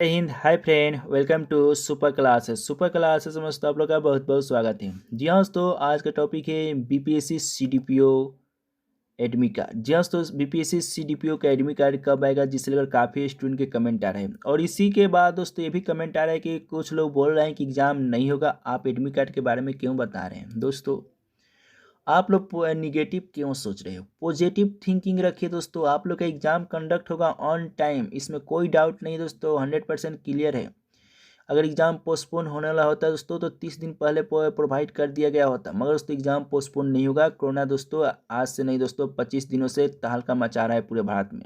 जय Hind. Hi friend, welcome to super classes में दोस्तों आप लोग का बहुत बहुत स्वागत है। जी हाँ दोस्तों, आज का टॉपिक है बीपीएससी सीडीपीओ एडमी कार्ड। जी हाँ दोस्तों, बीपीएससी सीडीपीओ का एडमी कार्ड कब आएगा, जिससे लेकर काफ़ी स्टूडेंट के कमेंट आ रहे हैं। और इसी के बाद दोस्तों ये भी कमेंट आ रहा है कि कुछ लोग बोल रहे हैं कि एग्ज़ाम नहीं होगा, आप एडमी कार्ड के बारे में क्यों बता रहे हैं। दोस्तों आप लोग निगेटिव क्यों सोच रहे हो, पॉजिटिव थिंकिंग रखिए दोस्तों। आप लोग का एग्जाम कंडक्ट होगा ऑन टाइम, इसमें कोई डाउट नहीं दोस्तों, 100% क्लियर है। अगर एग्जाम पोस्टपोन होने वाला होता है दोस्तों तो 30 दिन पहले प्रोवाइड कर दिया गया होता, मगर दोस्तों एग्जाम पोस्टपोन नहीं होगा। कोरोना दोस्तों आज से नहीं दोस्तों, 25 दिनों से तहलका मचा रहा है पूरे भारत में।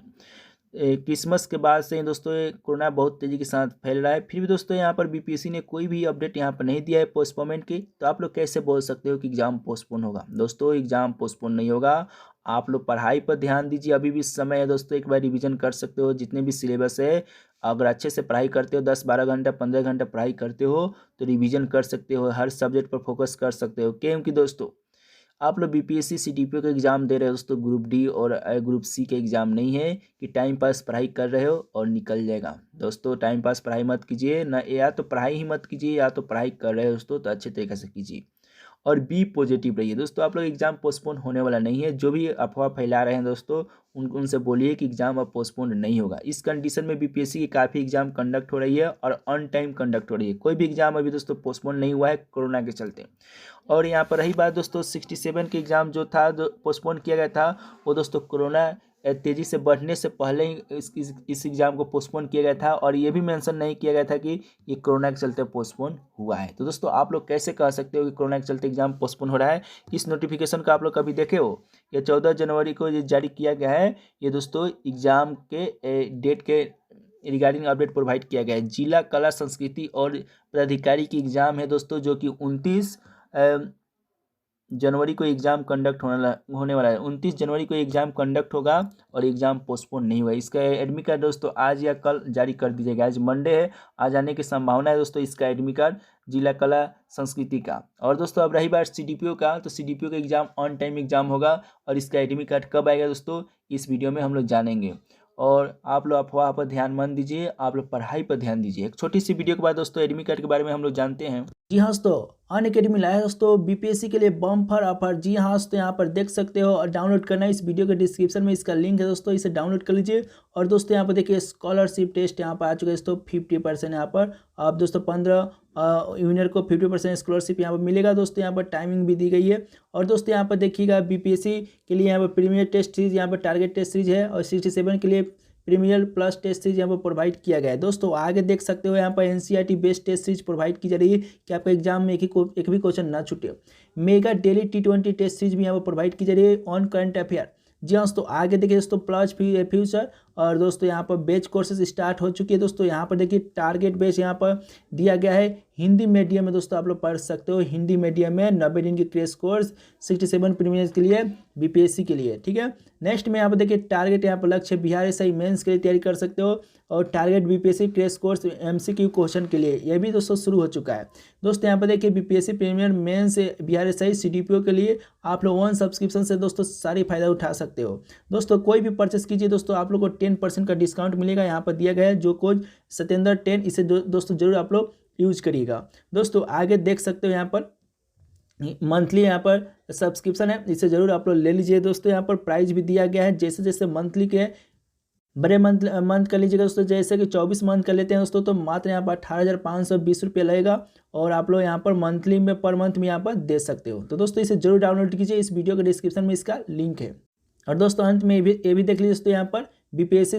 क्रिसमस के बाद से दोस्तों ये कोरोना बहुत तेज़ी के साथ फैल रहा है। फिर भी दोस्तों यहाँ पर बीपीएससी ने कोई भी अपडेट यहाँ पर नहीं दिया है पोस्टपोनमेंट की, तो आप लोग कैसे बोल सकते हो कि एग्ज़ाम पोस्टपोन होगा। दोस्तों एग्ज़ाम पोस्टपोन नहीं होगा। आप लोग पढ़ाई पर ध्यान दीजिए, अभी भी समय है दोस्तों, एक बार रिवीजन कर सकते हो जितने भी सिलेबस है। अगर अच्छे से पढ़ाई करते हो, 10-12 घंटा 15 घंटा पढ़ाई करते हो तो रिवीजन कर सकते हो, हर सब्जेक्ट पर फोकस कर सकते हो। क्योंकि दोस्तों आप लोग बीपीएससी सीडीपीओ का एग्ज़ाम दे रहे हो दोस्तों, ग्रुप डी और ग्रुप सी का एग्ज़ाम नहीं है कि टाइम पास पढ़ाई कर रहे हो और निकल जाएगा। दोस्तों टाइम पास पढ़ाई मत कीजिए ना, या तो पढ़ाई ही मत कीजिए या तो पढ़ाई कर रहे हो दोस्तों तो अच्छे तरीके से कीजिए और बी पॉजिटिव रहिए दोस्तों। आप लोग एग्ज़ाम पोस्टपोन होने वाला नहीं है। जो भी अफवाह फैला रहे हैं दोस्तों उनसे बोलिए कि एग्ज़ाम अब पोस्टपोन नहीं होगा। इस कंडीशन में बीपीएससी की काफ़ी एग्ज़ाम कंडक्ट हो रही है और ऑन टाइम कंडक्ट हो रही है। कोई भी एग्ज़ाम अभी दोस्तों पोस्टपोन नहीं हुआ है कोरोना के चलते। और यहाँ पर रही बात दोस्तों 67 के एग्ज़ाम जो था पोस्टपोन किया गया था, वो दोस्तों कोरोना तेज़ी से बढ़ने से पहले ही इस एग्ज़ाम को पोस्टपोन किया गया था। और ये भी मेंशन नहीं किया गया था कि ये कोरोना के चलते पोस्टपोन हुआ है। तो दोस्तों आप लोग कैसे कह सकते हो कि कोरोना के चलते एग्ज़ाम पोस्टपोन हो रहा है। इस नोटिफिकेशन को आप लोग कभी देखे हो? ये 14 जनवरी को ये जारी किया गया है। ये दोस्तों एग्ज़ाम के डेट के रिगार्डिंग अपडेट प्रोवाइड किया गया है। जिला कला संस्कृति और पदाधिकारी की एग्ज़ाम है दोस्तों, जो कि 29 जनवरी को एग्ज़ाम कंडक्ट होने वाला है। 29 जनवरी को एग्ज़ाम कंडक्ट होगा और एग्ज़ाम पोस्टपोन नहीं हुआ। इसका एडमिट कार्ड दोस्तों आज या कल जारी कर दी जाएगा। आज मंडे है, आज आने की संभावना है दोस्तों इसका एडमिट कार्ड जिला कला संस्कृति का। और दोस्तों अब रही बात सीडीपीओ का, तो सीडीपीओ का एग्ज़ाम ऑन टाइम एग्ज़ाम होगा और इसका एडमिट कार्ड कब आएगा दोस्तों इस वीडियो में हम लोग जानेंगे। और आप लोग अफवाह पर ध्यान मत दीजिए, आप लोग पढ़ाई पर ध्यान दीजिए। एक छोटी सी वीडियो के बाद दोस्तों एडमिट कार्ड के बारे में हम लोग जानते हैं। जी हाँ दोस्तों, अनअकैडमी लाया है दोस्तों बीपीएससी के लिए बम्पर ऑफर। जी हाँ दोस्तों, यहाँ पर देख सकते हो और डाउनलोड करना है, इस वीडियो के डिस्क्रिप्शन में इसका लिंक है दोस्तों, इसे डाउनलोड कर लीजिए। और दोस्तों यहाँ पर देखिए स्कॉलरशिप टेस्ट यहाँ पर आ चुका है दोस्तों, 50% यहाँ पर आप दोस्तों 15 विनर को 50% स्कॉलरशिप यहाँ पर मिलेगा दोस्तों। यहाँ पर टाइमिंग भी दी गई है। और दोस्तों यहाँ पर देखिएगा बीपीएससी के लिए यहाँ पर प्रीमियर टेस्ट सीरीज, यहाँ पर टारगेट टेस्ट सीरीज है और 67 के लिए प्रीमियर प्लस टेस्ट सीरीज यहाँ पर प्रोवाइड किया गया है दोस्तों। आगे देख सकते हो यहाँ पर NCERT based test series provide की जा रही है कि आपका एग्जाम में एक भी क्वेश्चन ना छूटे। Mega daily T20 test series भी यहाँ पर प्रोवाइड की जा रही है ऑन करंट अफेयर। जी हाँ दोस्तों, आगे देखिए दोस्तों प्लस फ्यूचर और दोस्तों यहाँ पर बेच कोर्सेज स्टार्ट हो चुकी है दोस्तों। यहाँ पर देखिए टारगेट बेच यहाँ पर दिया गया है हिंदी मीडियम में दोस्तों, आप लोग पढ़ सकते हो हिंदी मीडियम में 90 दिन की क्रैश कोर्स 67 प्रीमियर्स के लिए बीपीएससी के लिए, ठीक है। नेक्स्ट में यहाँ पर देखिए टारगेट यहाँ पर लक्ष्य बिहार एसआई मेंस के लिए तैयारी कर सकते हो और target BPSC crash course MCQ question के लिए ये भी दोस्तों शुरू हो चुका है दोस्तों। यहाँ पर देखिए BPSC premier mains Bihar SI CDPO के लिए आप लोग 1 सब्सक्रिप्शन से दोस्तों सारी फायदा उठा सकते हो दोस्तों। कोई भी परचेस कीजिए दोस्तों, आप लोग को 10% का डिस्काउंट मिलेगा। यहाँ पर दिया गया है जो कोड सत्येंद्र 10, इसे दोस्तों जरूर आप लोग यूज करिएगा दोस्तों। आगे देख सकते हो यहाँ पर मंथली यहाँ पर सब्सक्रिप्शन है, इसे जरूर आप लोग ले लीजिए दोस्तों। यहाँ पर प्राइस भी दिया गया है, जैसे जैसे मंथली के बड़े मंथ कर लीजिएगा दोस्तों, जैसे कि 24 मंथ कर लेते हैं दोस्तों तो मात्र यहाँ पर 18,520 रुपये लगेगा और आप लोग यहाँ पर मंथली में पर मंथ में यहाँ पर दे सकते हो। तो दोस्तों इसे जरूर डाउनलोड कीजिए, इस वीडियो के डिस्क्रिप्शन में इसका लिंक है। और दोस्तों अंत में ये भी देख लीजिए दोस्तों, यहाँ पर बीपीएससी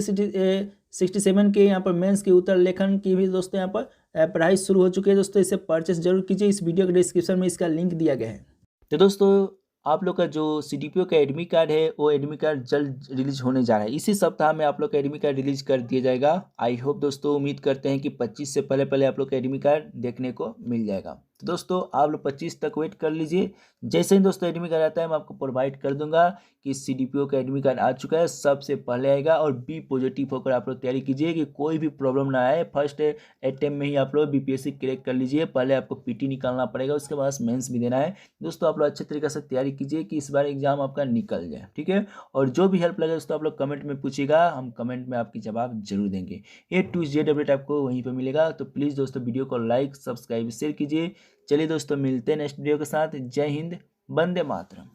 67 के यहाँ पर मेंस के उत्तर लेखन की भी दोस्तों यहाँ पर प्राइस शुरू हो चुकी है दोस्तों, इसे परचेस जरूर कीजिए, इस वीडियो के डिस्क्रिप्शन में इसका लिंक दिया गया है। तो दोस्तों आप लोग का जो सीडीपीओ का एडमिट कार्ड है वो एडमिट कार्ड जल्द रिलीज होने जा रहा है। इसी सप्ताह में आप लोग का एडमिट कार्ड रिलीज कर दिया जाएगा। आई होप दोस्तों, उम्मीद करते हैं कि 25 से पहले आप लोग का एडमिट कार्ड देखने को मिल जाएगा। तो दोस्तों आप लोग 25 तक वेट कर लीजिए। जैसे ही दोस्तों एडमिट कार्ड आता है मैं आपको प्रोवाइड कर दूंगा कि CDPO का एडमिट कार्ड आ चुका है, सबसे पहले आएगा। और बी पॉजिटिव होकर आप लोग तैयारी कीजिए कि कोई भी प्रॉब्लम ना आए। फर्स्ट अटेम्प्ट में ही आप लोग BPSC क्रैक कर लीजिए। पहले आपको PT निकालना पड़ेगा, उसके बाद मेंस भी देना है। दोस्तों आप लोग अच्छे तरीके से तैयारी कीजिए कि इस बार एग्जाम आपका निकल जाए, ठीक है। और जो भी हेल्प लगे दोस्तों आप लोग कमेंट में पूछिएगा, हम कमेंट में आपकी जवाब जरूर देंगे। A to Z अपडेट आपको वहीं पर मिलेगा। तो प्लीज़ दोस्तों वीडियो को लाइक, सब्सक्राइब, शेयर कीजिए। चलिए दोस्तों मिलते हैं नेक्स्ट वीडियो के साथ। जय हिंद, वंदे मातरम।